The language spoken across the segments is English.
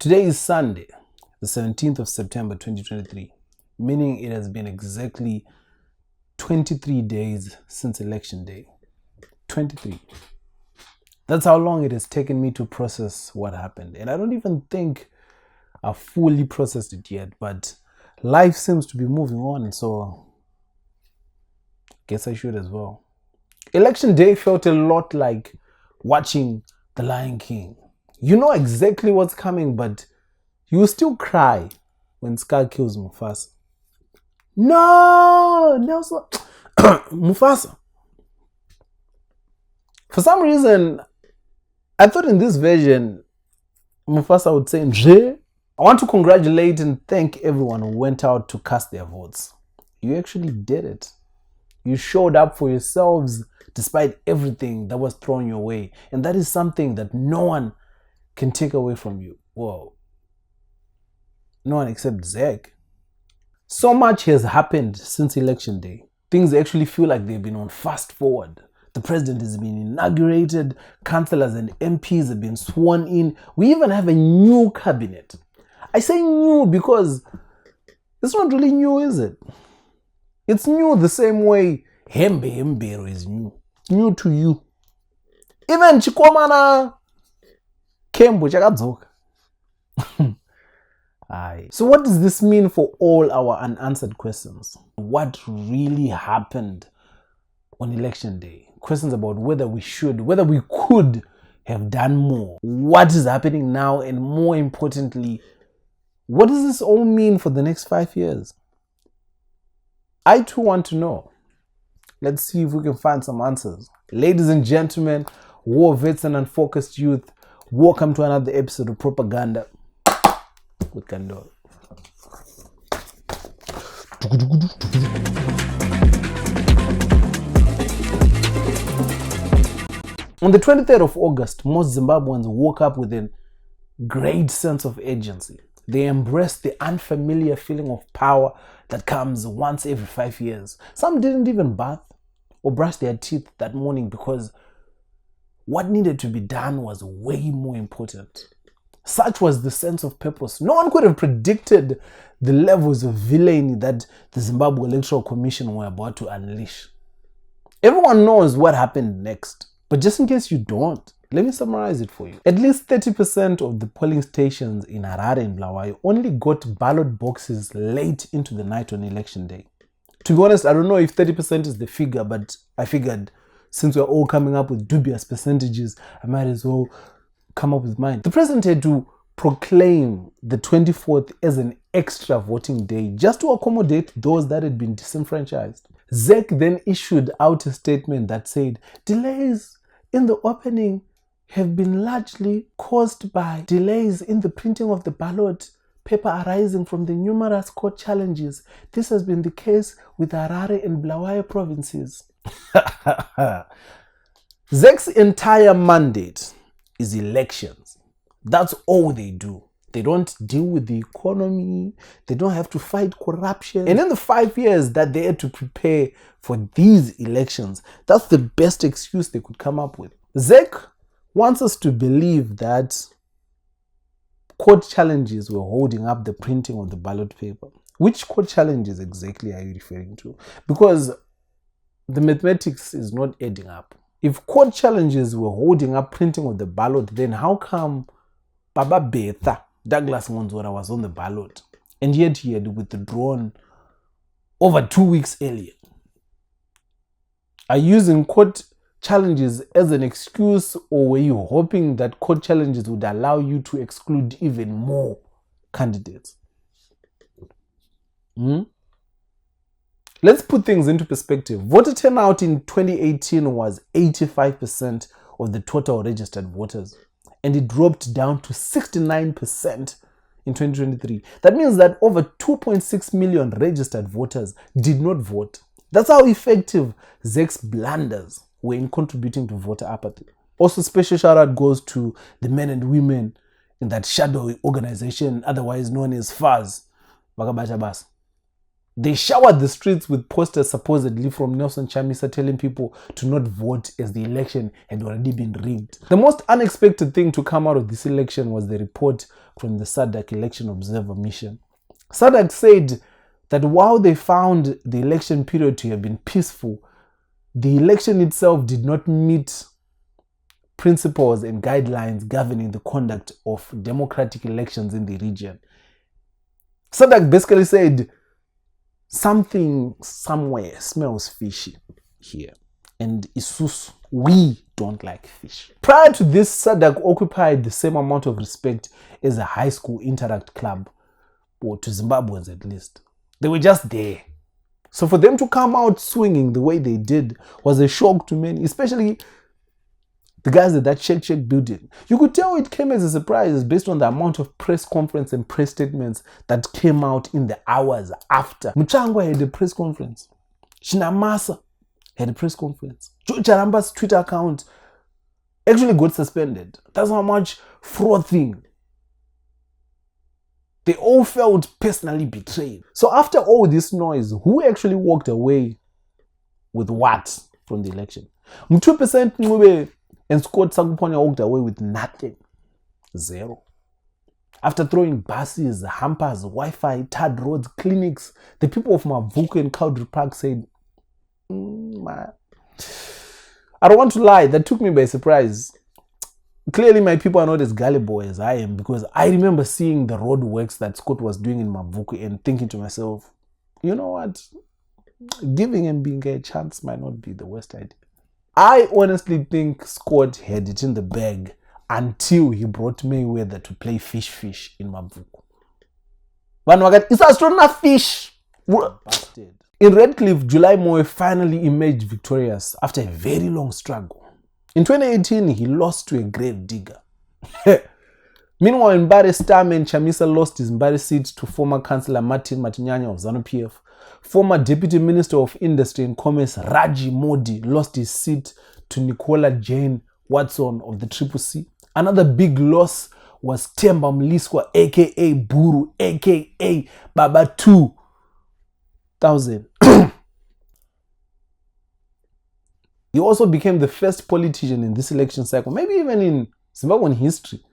Today is Sunday, the 17th of September 2023, meaning it has been exactly 23 days since election day. 23. That's how long it has taken me to process what happened. And I don't even think I've fully processed it yet, but life seems to be moving on, so guess I should as well. Election day felt a lot like watching The Lion King. You know exactly what's coming, but you will still cry when Scar kills Mufasa. No, Nelson, Mufasa. For some reason, I thought in this version, Mufasa would say, Nje. I want to congratulate and thank everyone who went out to cast their votes. You actually did it. You showed up for yourselves despite everything that was thrown your way. And that is something that no one can take away from you. Whoa. No one except Zach. So much has happened since election day. Things actually feel like they've been on fast forward. The president has been inaugurated. Councilors and MPs have been sworn in. We even have a new cabinet. I say new because it's not really new, is it? It's new the same way yemubhero is new. New to you. Even chikomana kembo chakadzoka. So what does this mean for all our unanswered questions? What really happened on election day? Questions about whether we could have done more. What is happening now? And more importantly, what does this all mean for the next 5 years? I too want to know. Let's see if we can find some answers. Ladies and gentlemen, war vets and unfocused youth, welcome to another episode of Propaganda with Kandoro. On the 23rd of August, most Zimbabweans woke up with a great sense of urgency. They embraced the unfamiliar feeling of power that comes once every 5 years. Some didn't even bath or brush their teeth that morning because what needed to be done was way more important. Such was the sense of purpose. No one could have predicted the levels of villainy that the Zimbabwe Electoral Commission were about to unleash. Everyone knows what happened next, but just in case you don't, let me summarize it for you. At least 30% of the polling stations in Harare and Bulawayo only got ballot boxes late into the night on election day. To be honest, I don't know if 30% is the figure, but I figured since we're all coming up with dubious percentages, I might as well come up with mine. The president had to proclaim the 24th as an extra voting day just to accommodate those that had been disenfranchised. Zach then issued out a statement that said, delays in the opening have been largely caused by delays in the printing of the ballot paper arising from the numerous court challenges. This has been the case with Harare and Bulawayo provinces. Zach's entire mandate is elections. That's all they do. They don't deal with the economy. They don't have to fight corruption. And in the 5 years that they had to prepare for these elections, that's the best excuse they could come up with. Zach wants us to believe that court challenges were holding up the printing of the ballot paper. Which court challenges exactly are you referring to? Because the mathematics is not adding up. If court challenges were holding up printing of the ballot, then how come Baba Betha, Douglas Monzora, was on the ballot and yet he had withdrawn over 2 weeks earlier? Are you using court challenges as an excuse, or were you hoping that court challenges would allow you to exclude even more candidates? Let's put things into perspective. Voter turnout in 2018 was 85% of the total registered voters, and it dropped down to 69% in 2023. That means that over 2.6 million registered voters did not vote. That's how effective Zach's blunders were in contributing to voter apathy. Also, special shout out goes to the men and women in that shadowy organization, otherwise known as FAZ. They showered the streets with posters supposedly from Nelson Chamisa telling people to not vote as the election had already been rigged. The most unexpected thing to come out of this election was the report from the SADC Election Observer Mission. SADC said that while they found the election period to have been peaceful, the election itself did not meet principles and guidelines governing the conduct of democratic elections in the region. SADC basically said something somewhere smells fishy here. And Isusu, we don't like fish. Prior to this, SADC occupied the same amount of respect as a high school interact club, or to Zimbabweans at least. They were just there. So for them to come out swinging the way they did was a shock to many, especially the guys at that Check building. You could tell it came as a surprise based on the amount of press conference and press statements that came out in the hours after. Muchangwa had a press conference. Shinamasa had a press conference. Joe Charamba's Twitter account actually got suspended. That's how much frothing. They all felt personally betrayed. So after all this noise, who actually walked away with what from the election? 2% Ncube and Scott Sakuponya walked away with nothing. Zero. After throwing buses, hampers, Wi-Fi, tarred roads, clinics, the people of Mavuku and Cowdrey Park said, I don't want to lie, that took me by surprise. Clearly, my people are not as gullible as I am, because I remember seeing the road works that Scott was doing in Mavuku and thinking to myself, you know what? Giving him being a chance might not be the worst idea. I honestly think Scott had it in the bag until he brought Mayweather to play fish in Mavuku. It's a strong fish. Busted. In Redcliffe, July Moe finally emerged victorious after a very long struggle. In 2018, he lost to a grave digger. Meanwhile, in Mbare, Starman Chamisa lost his Mbare seat to former Councillor Martin Matinyanya of ZANU-PF. Former Deputy Minister of Industry and Commerce Raji Modi lost his seat to Nicola Jane Watson of the Triple C. Another big loss was Temba Mliswa, aka Buru, aka Baba 2000. He also became the first politician in this election cycle, maybe even in Zimbabwean history,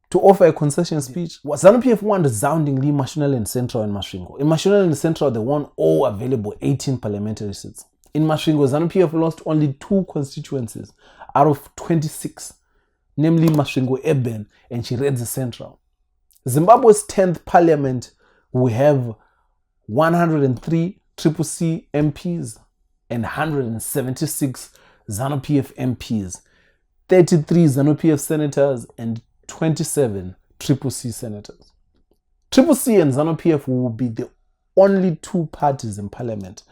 to offer a concession speech. ZANU-PF won resoundingly in Mashonaland Central and Masvingo. In Mashonaland Central, they won all available 18 parliamentary seats. In Masvingo, ZANU-PF lost only 2 constituencies out of 26, namely Masvingo Urban and Chiredzi Central. Zimbabwe's 10th parliament will have 103 Triple C MPs and 176 ZANU-PF MPs, 33 ZANU-PF senators, and 27 Triple C senators. Triple C and ZANU-PF will be the only 2 parties in parliament.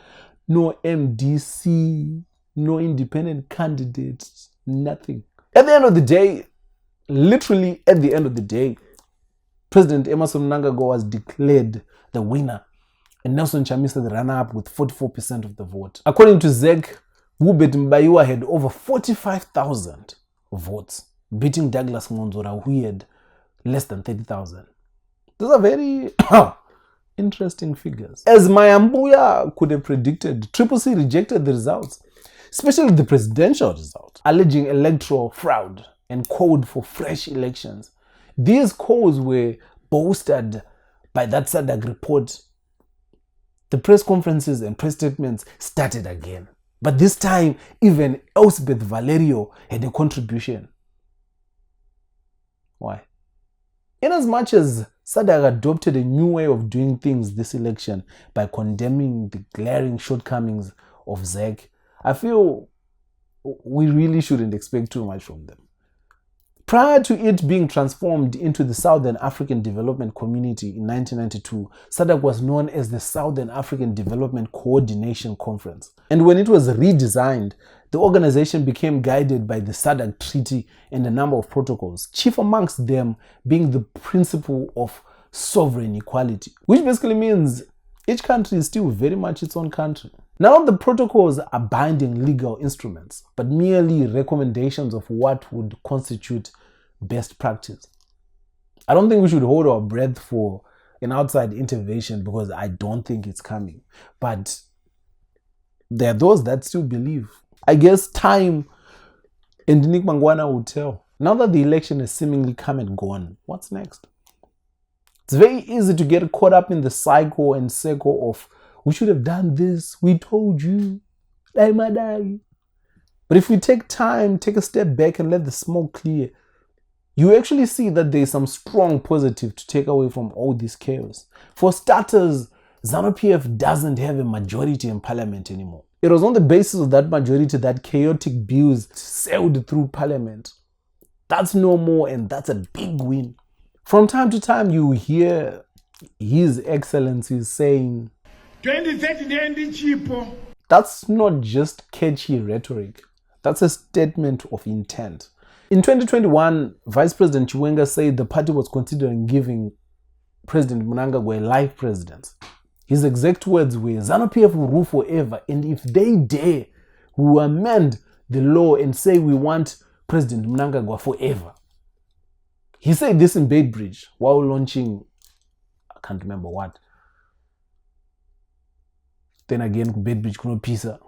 No MDC, no independent candidates, nothing. At the end of the day, literally at the end of the day, President Emmerson Mnangagwa was declared the winner, and Nelson Chamisa the runner-up with 44% of the vote. According to ZEC, Hubert Mbayiwa had over 45,000 votes, beating Douglas Ngonzora, who had less than 30,000. Those are very interesting figures. As Mayambuya could have predicted, Triple C rejected the results, especially the presidential result, alleging electoral fraud and called for fresh elections. These calls were bolstered by that SADC report. The press conferences and press statements started again. But this time, even Elspeth Valerio had a contribution. Why? In as much as SADC adopted a new way of doing things this election by condemning the glaring shortcomings of ZEC, I feel we really shouldn't expect too much from them. Prior to it being transformed into the Southern African Development Community in 1992, SADC was known as the Southern African Development Coordination Conference. And when it was redesigned, the organization became guided by the SADC Treaty and a number of protocols, chief amongst them being the principle of sovereign equality, which basically means each country is still very much its own country. None of the protocols are binding legal instruments, but merely recommendations of what would constitute best practice. I don't think we should hold our breath for an outside intervention because I don't think it's coming. But there are those that still believe. I guess time and Nick Mangwana will tell. Now that the election has seemingly come and gone, what's next? It's very easy to get caught up in the cycle and circle of, we should have done this, we told you, but if we take time, take a step back and let the smoke clear, you actually see that there's some strong positive to take away from all this chaos. For starters, ZANU-PF doesn't have a majority in parliament anymore. It was on the basis of that majority that chaotic bills sailed through parliament. That's no more, and that's a big win. From time to time, you hear His Excellency saying, 2030. That's not just catchy rhetoric. That's a statement of intent. In 2021, Vice President Chiwenga said the party was considering giving President Mnangagwa a life presidency. His exact words were, ZANU-PF will rule forever, and if they dare, we will amend the law and say we want President Mnangagwa forever. He said this in Beitbridge while launching, I can't remember what. Then again, Beitbridge kuno pizza,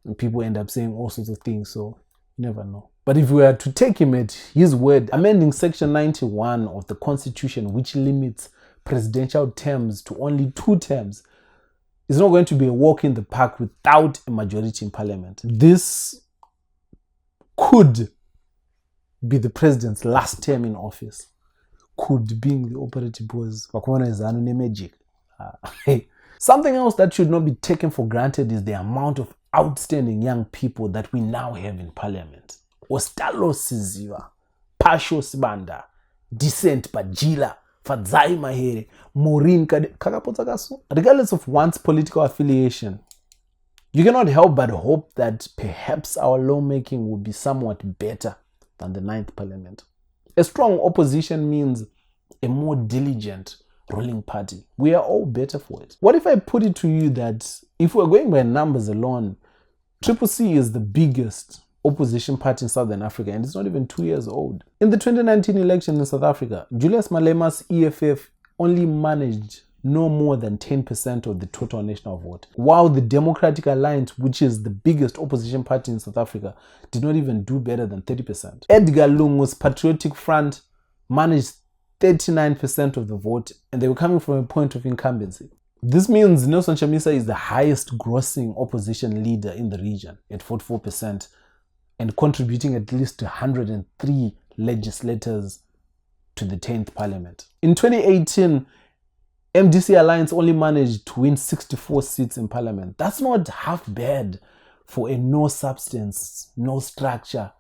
and people end up saying all sorts of things, so you never know. But if we were to take him at his word, amending Section 91 of the Constitution, which limits presidential terms to only 2 terms, is not going to be a walk in the park without a majority in parliament. This could be the president's last term in office. Could, being the operative was magic. Something else that should not be taken for granted is the amount of outstanding young people that we now have in parliament. Ostalo Siziva, Pasho Sibanda, Decent Bajila, Fadzai Mahere, Maureen Kakapotakasu. Regardless of one's political affiliation, you cannot help but hope that perhaps our lawmaking will be somewhat better than the 9th Parliament. A strong opposition means a more diligent ruling party. We are all better for it. What if I put it to you that if we're going by numbers alone, Triple C is the biggest opposition party in Southern Africa, and it's not even 2 years old. In the 2019 election in South Africa, Julius Malema's EFF only managed no more than 10% of the total national vote, while the Democratic Alliance, which is the biggest opposition party in South Africa, did not even do better than 30%. Edgar Lungu's Patriotic Front managed 39% of the vote, and they were coming from a point of incumbency. This means Nelson Chamisa is the highest grossing opposition leader in the region at 44%, and contributing at least 103 legislators to the 10th Parliament. In 2018, MDC Alliance only managed to win 64 seats in Parliament. That's not half bad for a no substance, no structure,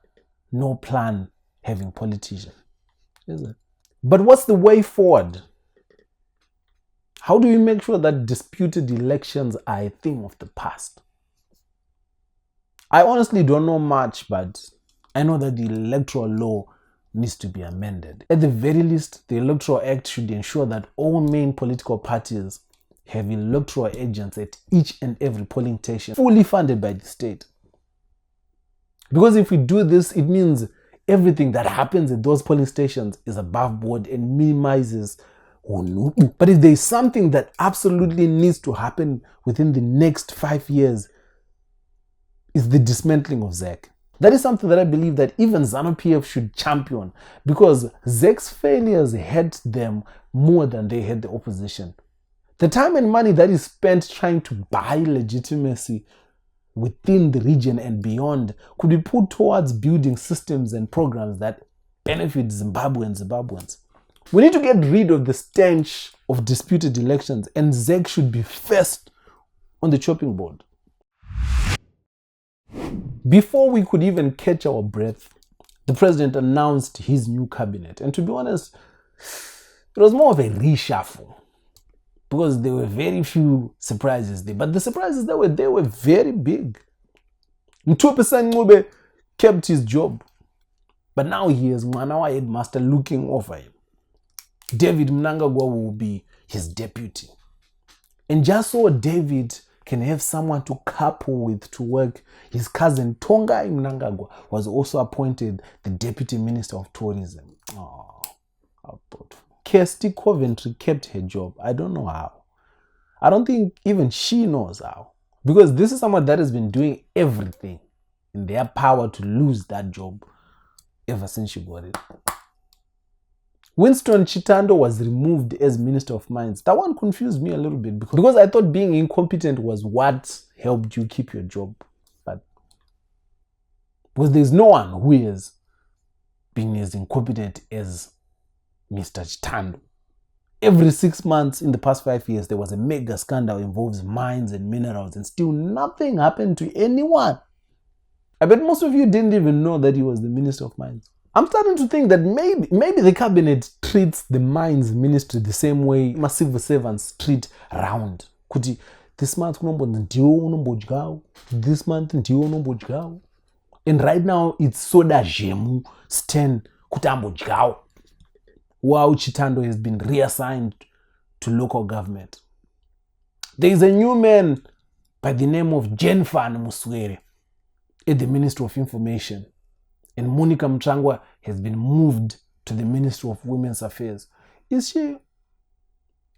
no plan having politician, is it? But what's the way forward? How do we make sure that disputed elections are a thing of the past? I honestly don't know much, but I know that the electoral law needs to be amended. At the very least, the Electoral Act should ensure that all main political parties have electoral agents at each and every polling station, fully funded by the state. Because if we do this, it means everything that happens at those polling stations is above board and minimizes. But if there's something that absolutely needs to happen within the next 5 years, is the dismantling of ZEC. That is something that I believe that even ZANU-PF should champion, because ZEC's failures hurt them more than they hurt the opposition. The time and money that is spent trying to buy legitimacy within the region and beyond could be put towards building systems and programs that benefit Zimbabwe and Zimbabweans. We need to get rid of the stench of disputed elections, and ZEC should be first on the chopping board. Before we could even catch our breath, the president announced his new cabinet. And to be honest, it was more of a reshuffle, because there were very few surprises there. But the surprises that were there were very big. 2% Ngube kept his job, but now he has Manawa headmaster looking over him. David Mnangagwa will be his deputy. And just so David can have someone to couple with to work, his cousin Tongai Mnangagwa was also appointed the Deputy Minister of Tourism. Kirsty Coventry kept her job. I don't know how. I don't think even she knows how. Because this is someone that has been doing everything in their power to lose that job ever since she got it. Winston Chitando was removed as Minister of Mines. That one confused me a little bit because I thought being incompetent was what helped you keep your job. But because there's no one who is being as incompetent as Mr. Chitando. Every 6 months in the past 5 years, there was a mega scandal involves mines and minerals, and still nothing happened to anyone. I bet most of you didn't even know that he was the Minister of Mines. I'm starting to think that maybe the cabinet treats the mines ministry the same way my civil servants treat round. Kuti this month ndiwo unombodyawo, this month ndiwo unombodyawo. And right now it's soda jemu Stan kuti ambodyawo. Wow, Chitando has been reassigned to local government. There is a new man by the name of Jenfan Muswere at the Ministry of Information. And Monica Mchangwa has been moved to the Ministry of Women's Affairs. Is she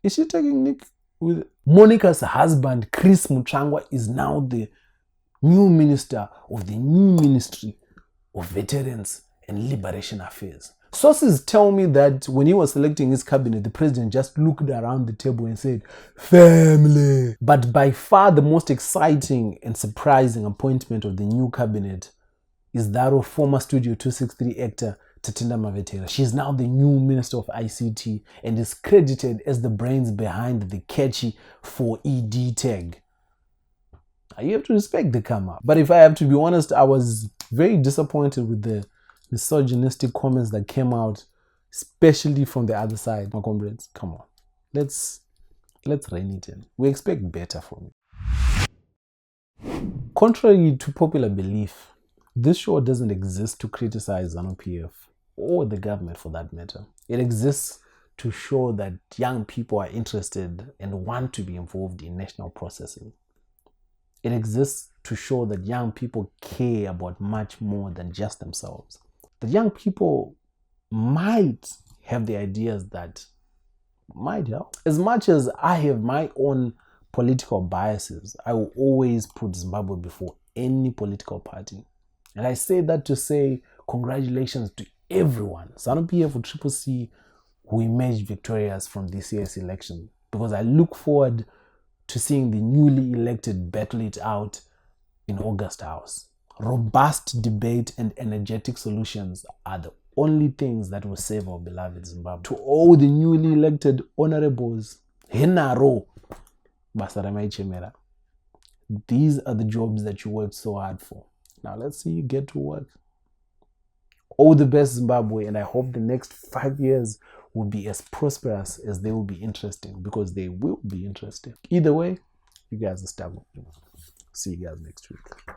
taking Nick with Monica's husband, Chris Mchangwa, is now the new minister of the new Ministry of Veterans and Liberation Affairs. Sources tell me that when he was selecting his cabinet, the president just looked around the table and said, family. But by far the most exciting and surprising appointment of the new cabinet is that of former Studio 263 actor Tatinda Mavetera. She's now the new Minister of ICT and is credited as the brains behind the catchy 4ED tag. You have to respect the come up. But if I have to be honest, I was very disappointed with the misogynistic comments that came out, especially from the other side. My comrades, come on. Let's rein it in. We expect better from you. Contrary to popular belief, this show doesn't exist to criticize ZANU-PF or the government for that matter. It exists to show that young people are interested and want to be involved in national processing. It exists to show that young people care about much more than just themselves. That young people might have the ideas that might help. As much as I have my own political biases, I will always put Zimbabwe before any political party. And I say that to say congratulations to everyone, ZANU-PF or Triple C, who emerged victorious from this year's election. Because I look forward to seeing the newly elected battle it out in August House. Robust debate and energetic solutions are the only things that will save our beloved Zimbabwe. To all the newly elected honorables, henaro basarama ichemera. These are the jobs that you worked so hard for. Now let's see you get to work. All the best, Zimbabwe, and I hope the next 5 years will be as prosperous as they will be interesting, because they will be interesting. Either way, you guys are stubborn. See you guys next week.